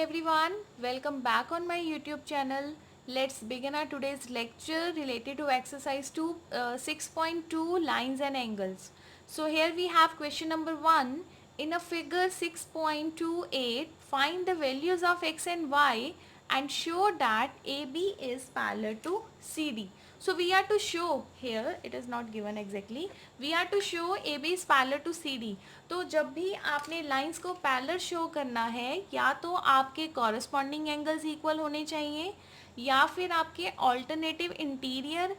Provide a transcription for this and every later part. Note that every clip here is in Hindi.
everyone, welcome back on my YouTube channel. Let's begin our today's lecture related to exercise 6.2 lines and angles. So here we have question number 1. In a figure 6.28, find the values of x and y and show that AB is parallel to CD. So we are to show, here it is not given exactly, we are to show AB is parallel to CD. तो जब भी आपने लाइंस को पैरेलल शो करना है, या तो आपके कॉरस्पॉन्डिंग एंगल्स इक्वल होने चाहिए या फिर आपके ऑल्टरनेटिव इंटीरियर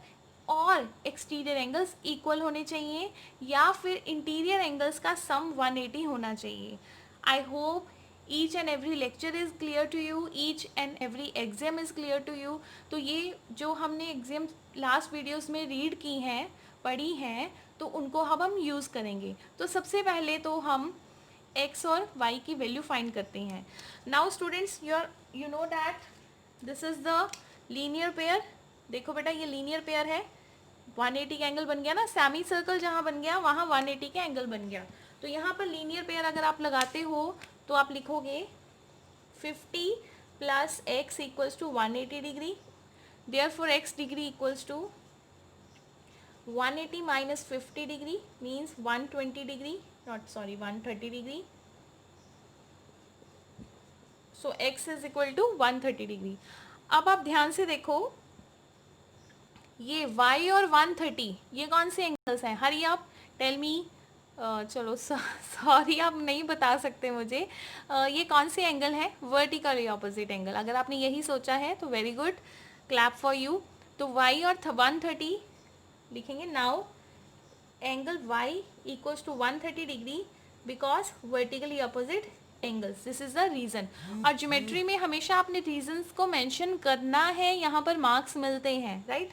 और एक्सटीरियर एंगल्स इक्वल होने चाहिए या फिर इंटीरियर एंगल्स का सम 180 होना चाहिए. I hope each and every lecture is clear to you, each and every exam is clear to you. तो ये जो हमने एग्जाम लास्ट वीडियोस में रीड की हैं, पढ़ी हैं, तो उनको अब हम यूज़ करेंगे. तो सबसे पहले तो हम x और y की वैल्यू फाइंड करते हैं. Now students, you know that this is the linear pair. देखो बेटा, ये लीनियर पेयर है. 180 का एंगल बन गया ना, सेमी सर्कल जहाँ बन गया वहाँ 180 का एंगल बन गया. तो यहाँ पर लीनियर पेयर अगर आप लगाते हो तो आप लिखोगे 50 plus x equals to 180 degree. Therefore x degree equals to 180 minus 50 degree means 120 degree, 130 degree. So x is equal to 130 degree. अब आप ध्यान से देखो, ये y और 130 ये कौन से एंगल्स हैं? हरी आप टेल मी. चलो सॉरी, आप नहीं बता सकते मुझे. ये कौन से एंगल है? Vertically opposite angle. अगर आपने यही सोचा है तो very good, clap for you. तो y और 130 लिखेंगे. Now angle y equals to 130 degree because vertically opposite angles. This is the reason. और ज्योमेट्री में हमेशा आपने रीजंस को मेंशन करना है, यहाँ पर मार्क्स मिलते हैं, राइट.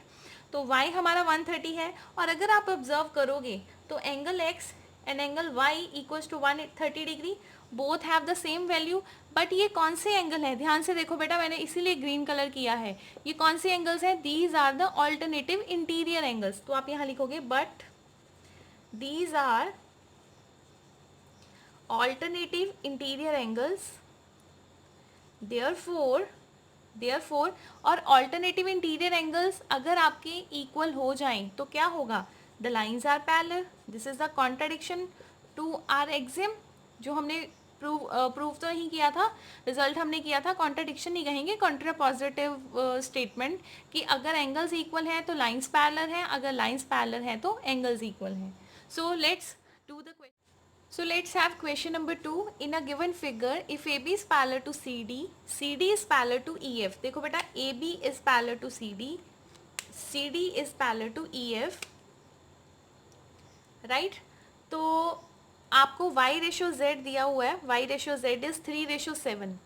तो y हमारा 130 है. और अगर आप ऑब्जर्व करोगे तो angle x and angle y equals to 130 degree, both have the same value. But ये कौन से एंगल है? ध्यान से देखो बेटा, मैंने इसीलिए ग्रीन कलर किया है. ये कौन से एंगल्स हैं? These are the alternative interior angles. तो आप यहाँ लिखोगे but these are alternative interior angles. Therefore और ऑल्टरनेटिव इंटीरियर एंगल्स अगर आपके इक्वल हो जाएं तो क्या होगा? The lines are parallel. This is the contradiction to are exam. जो हमने प्रूव तो नहीं किया था, रिजल्ट हमने किया था. कॉन्ट्राडिक्शन नहीं कहेंगे, कॉन्ट्रापॉजिटिव स्टेटमेंट कि अगर एंगल्स इक्वल हैं तो लाइन्स पैरेलल हैं, अगर लाइन्स पैरेलल हैं तो एंगल्स इक्वल हैं. So let's do the question. So let's have question number 2. In a given figure, if AB is parallel to CD, CD is parallel to EF. देखो बेटा, AB is parallel to CD, CD is parallel to EF, right? तो आपको Y रेशो Z दिया हुआ है. Y ratio Z is 3:7.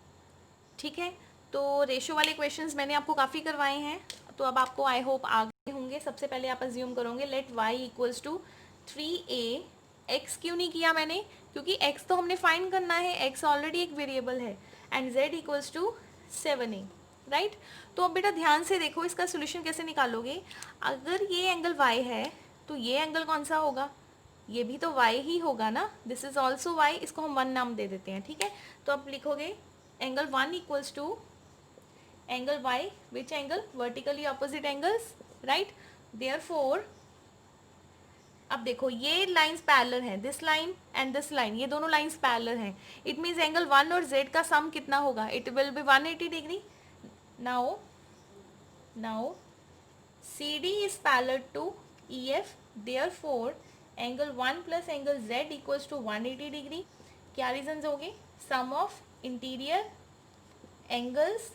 ठीक है. तो रेशो वाले क्वेश्चंस मैंने आपको काफ़ी करवाए हैं, तो अब आपको आई होप आ गए होंगे. सबसे पहले आप अज्यूम करोगे let Y equals to 3A. x क्यों नहीं किया मैंने? क्योंकि x तो हमने फाइंड करना है, x ऑलरेडी एक वेरिएबल है. And z equals to 7a, right. तो अब बेटा ध्यान से देखो, इसका सोल्यूशन कैसे निकालोगे. अगर ये एंगल y है तो ये एंगल कौन सा होगा? ये भी तो y ही होगा ना. This is also y. इसको हम 1 नाम दे देते हैं, ठीक है. तो अब लिखोगे angle 1 equals to angle y, which angle? Vertically opposite angles, right. Therefore अब देखो, ये लाइंस पैरेलल हैं, this line and this line, ये दोनों लाइंस पैरेलल हैं. इट मीन्स एंगल 1 और z का सम कितना होगा? It will be 180 degree. Now CD is parallel to EF. Therefore angle 1 plus angle z equals to 180 degree. क्या रीजंस होंगे? Sum of interior angles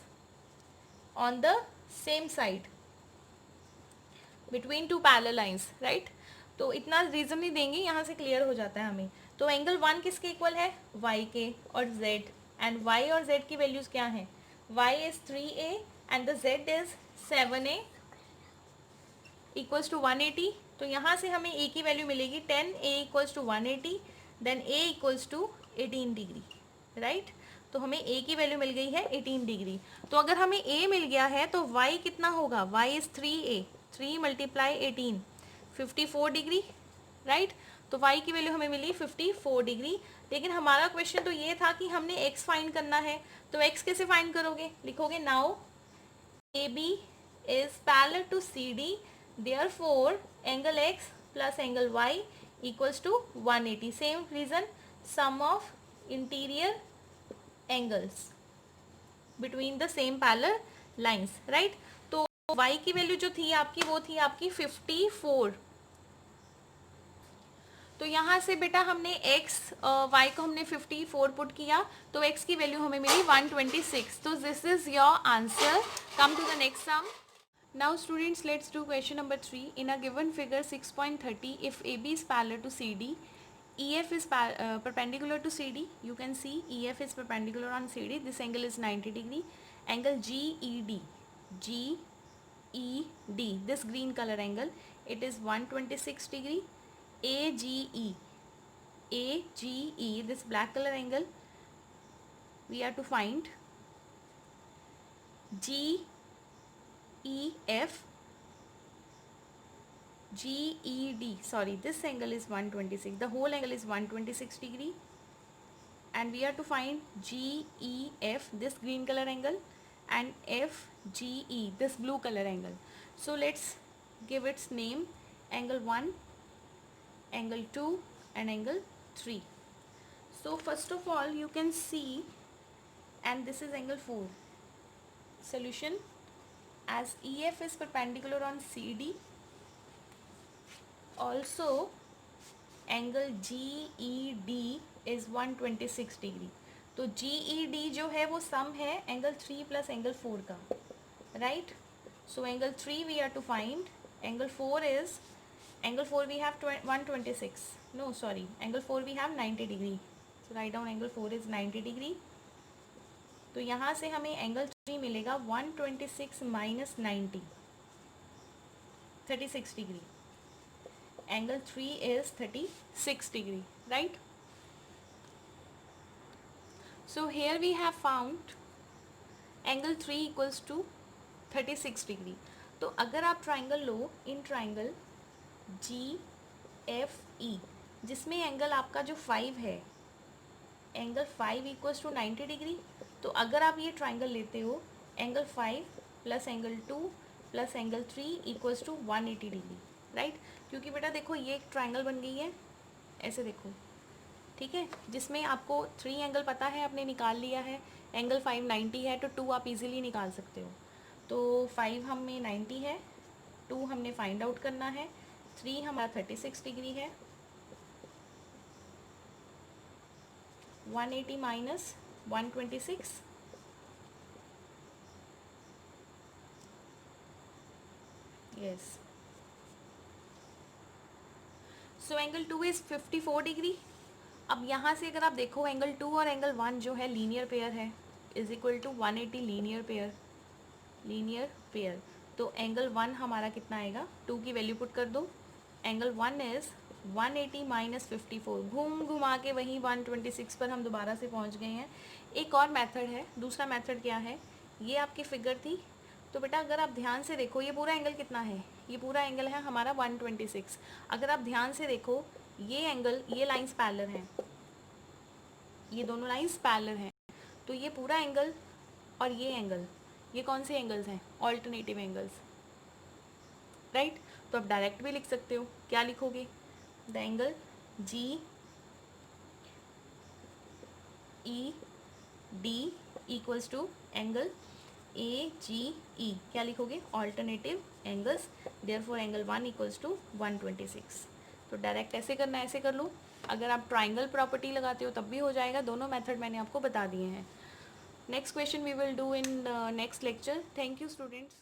on the same side between two parallel lines, right. तो इतना रीज़न नहीं देंगे, यहाँ से क्लियर हो जाता है हमें. तो एंगल 1 किसके इक्वल है? y के और z. एंड y और z की वैल्यूज़ क्या हैं? y is 3a and the z is 7a equals to 180. तो यहाँ से हमें a की वैल्यू मिलेगी 10a equals to 180, then a equals to 18 degree, right. तो हमें a की वैल्यू मिल गई है 18 डिग्री. तो अगर हमें a मिल गया है तो y कितना होगा? y is 3a, 3 × 18 54 degree, right. तो y की वैल्यू हमें मिली 54 डिग्री। लेकिन हमारा क्वेश्चन तो ये था कि हमने x फाइंड करना है, तो x कैसे फाइंड करोगे? लिखोगे now AB is parallel to CD, therefore angle x plus angle y equals to 180. Same reason, sum of interior angles between the same parallel lines, right? तो y की वैल्यू जो थी आपकी वो थी आपकी 54। तो यहाँ से बेटा हमने x y को हमने 54 पुट किया, तो x की वैल्यू हमें मिली 126। तो this is your answer. Come to the next sum. Now students, let's do question number 3. In a given figure 6.30, if AB is parallel to CD, EF is perpendicular to CD. You can see EF is perpendicular on CD. This angle is 90 degree. Angle GED, GED, this green color angle, it is 126 degree. AGE, this black color angle, we have to find. GEF, GED, sorry, this angle is 126, the whole angle is 126 degree, and we have to find GEF, this green color angle, and FGE, this blue color angle. So let's give its name, angle 1, angle 2 and angle 3. So first of all you can see, and this is angle 4. Solution, as EF is perpendicular on CD, also angle GED is 126 degree. तो GED जो है वो सम है एंगल 3 प्लस एंगल 4 का, right? So angle 3 we have to find, angle 4 is, angle 4 we have 126, no sorry, angle 4 we have 90 degree, so write down angle 4 is 90 degree. तो यहाँ से हमें एंगल 3 मिलेगा 126 minus 90, 36 degree. Angle 3 is 36 degree, right? So here we have found angle 3 equals to 36 degree. तो अगर आप triangle low, in triangle GFE, जिसमें एंगल आपका जो 5 है, एंगल 5 इक्वल्स टू 90 डिग्री, तो अगर आप ये ट्राइंगल लेते हो, angle 5 plus angle 2 plus angle 3 equals to 180 degree, right? क्योंकि बेटा देखो ये एक ट्राइंगल बन गई है, ऐसे देखो, ठीक है, जिसमें आपको 3 एंगल पता है, आपने निकाल लिया है, एंगल 5 90 है, तो 2 आप इजीली निकाल सकते हो. तो 5 हमें 90 है, 2 हमने फाइंड आउट करना है, 3 हमारा 36 डिग्री है, 180 minus 126, yes. So angle 2 is 54 degree. अब यहाँ से अगर आप देखो, एंगल 2 और एंगल 1 जो है लीनियर पेयर है, is equal to 180 linear pair. तो एंगल 1 हमारा कितना आएगा, 2 की वैल्यू पुट कर दो. एंगल 1 इज़ 180 माइनस 54, घुमा के वहीं 126 पर हम दोबारा से पहुँच गए हैं. एक और मेथड है, दूसरा मेथड क्या है, ये आपकी फिगर थी, तो बेटा अगर आप ध्यान से देखो, ये पूरा एंगल कितना है, ये पूरा एंगल है हमारा 126. अगर आप ध्यान से देखो, ये एंगल, ये लाइंस पैरेलल हैं, ये दोनों लाइंस पैरेलल हैं, तो ये पूरा एंगल और ये एंगल, ये कौन से एंगल्स हैं, ऑल्टरनेटिव एंगल्स, राइट? तो आप डायरेक्ट भी लिख सकते हो. क्या लिखोगे, the angle GED equals to angle AGE. क्या लिखोगे, alternative angles, therefore angle 1 equals to 126. तो डायरेक्ट ऐसे करना, ऐसे कर लो. अगर आप ट्राइंगल प्रॉपर्टी लगाते हो तब भी हो जाएगा. दोनों मेथड मैंने आपको बता दिए हैं. Next question we will do in next lecture. Thank you students.